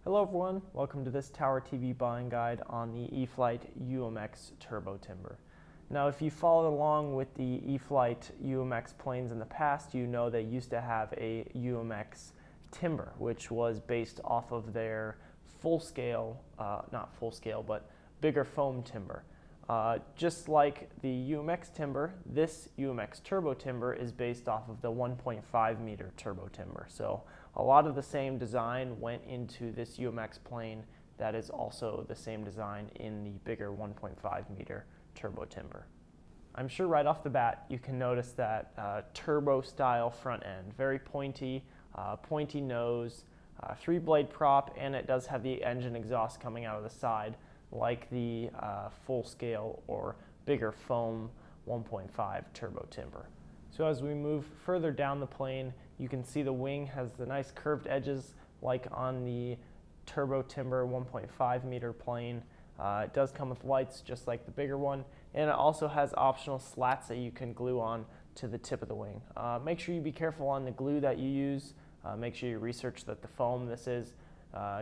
Hello everyone, welcome to this Tower TV buying guide on the E-flite UMX Turbo Timber. Now if you followed along with the E-flite UMX planes in the past, you know they used to have a UMX Timber, which was based off of their not full scale, but bigger foam timber. Just like the UMX Timber, this UMX Turbo Timber is based off of the 1.5 meter Turbo Timber. So a lot of the same design went into this UMX plane that is also the same design in the bigger 1.5 meter Turbo Timber. I'm sure right off the bat you can notice that turbo style front end, very pointy, pointy nose, 3-blade prop, and it does have the engine exhaust coming out of the side like the full scale or bigger foam 1.5 Turbo Timber. So as we move further down the plane, you can see the wing has the nice curved edges like on the Turbo Timber 1.5 meter plane. It does come with lights just like the bigger one, and it also has optional slats that you can glue on to the tip of the wing. Make sure you be careful on the glue that you use. Make sure you research that the foam this is,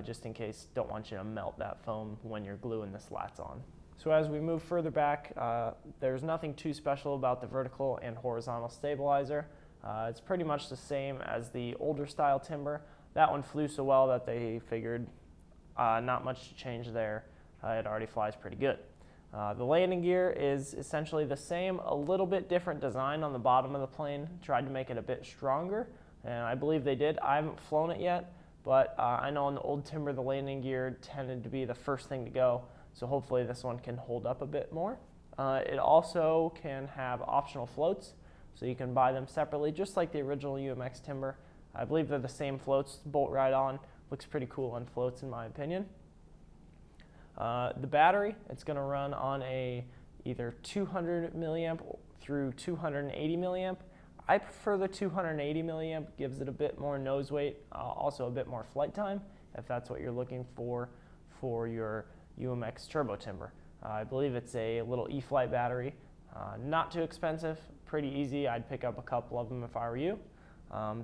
just in case. Don't want you to melt that foam when you're gluing the slats on. So as we move further back, there's nothing too special about the vertical and horizontal stabilizer. It's pretty much the same as the older style timber. That one flew so well that they figured not much to change there. It already flies pretty good. The landing gear is essentially the same, a little bit different design on the bottom of the plane. Tried to make it a bit stronger, and I believe they did. I haven't flown it yet, but I know on the old timber the landing gear tended to be the first thing to go, so hopefully this one can hold up a bit more. It also can have optional floats, so you can buy them separately, just like the original UMX Timber. I believe they're the same floats, bolt right on. Looks pretty cool on floats in my opinion. The battery, it's going to run on a either 200 milliamp through 280 milliamp. I prefer the 280 milliamp, gives it a bit more nose weight, also a bit more flight time, if that's what you're looking for your UMX Turbo Timber. I believe it's a little E-flite battery, not too expensive, pretty easy. I'd pick up a couple of them if I were you.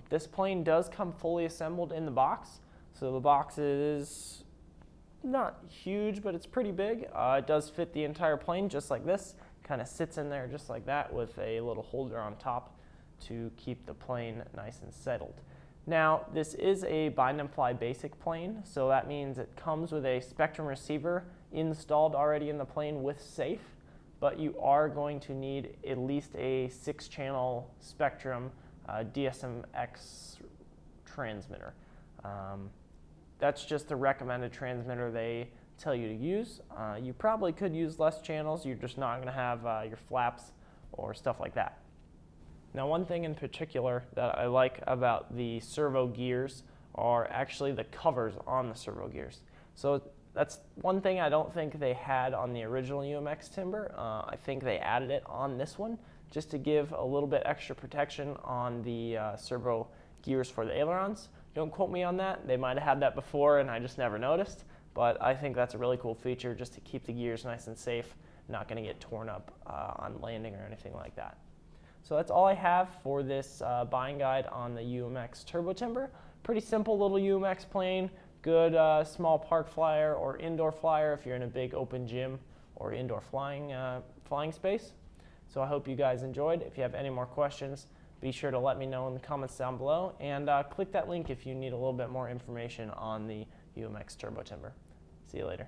This plane does come fully assembled in the box, so the box is not huge, but it's pretty big. It does fit the entire plane just like this, kind of sits in there just like that with a little holder on top to keep the plane nice and settled. Now, this is a bind and fly basic plane, so that means it comes with a Spectrum receiver installed already in the plane with safe, but you are going to need at least a 6-channel Spectrum DSMX transmitter. That's just the recommended transmitter they tell you to use. You probably could use less channels, you're just not going to have your flaps or stuff like that. Now, one thing in particular that I like about the servo gears are actually the covers on the servo gears. So that's one thing I don't think they had on the original UMX Timber. I think they added it on this one just to give a little bit extra protection on the servo gears for the ailerons. Don't quote me on that. They might have had that before and I just never noticed, but I think that's a really cool feature just to keep the gears nice and safe, not going to get torn up on landing or anything like that. So that's all I have for this buying guide on the UMX Turbo Timber. Pretty simple little UMX plane, good small park flyer or indoor flyer if you're in a big open gym or indoor flying space. So I hope you guys enjoyed. If you have any more questions, be sure to let me know in the comments down below, and click that link if you need a little bit more information on the UMX Turbo Timber. See you later.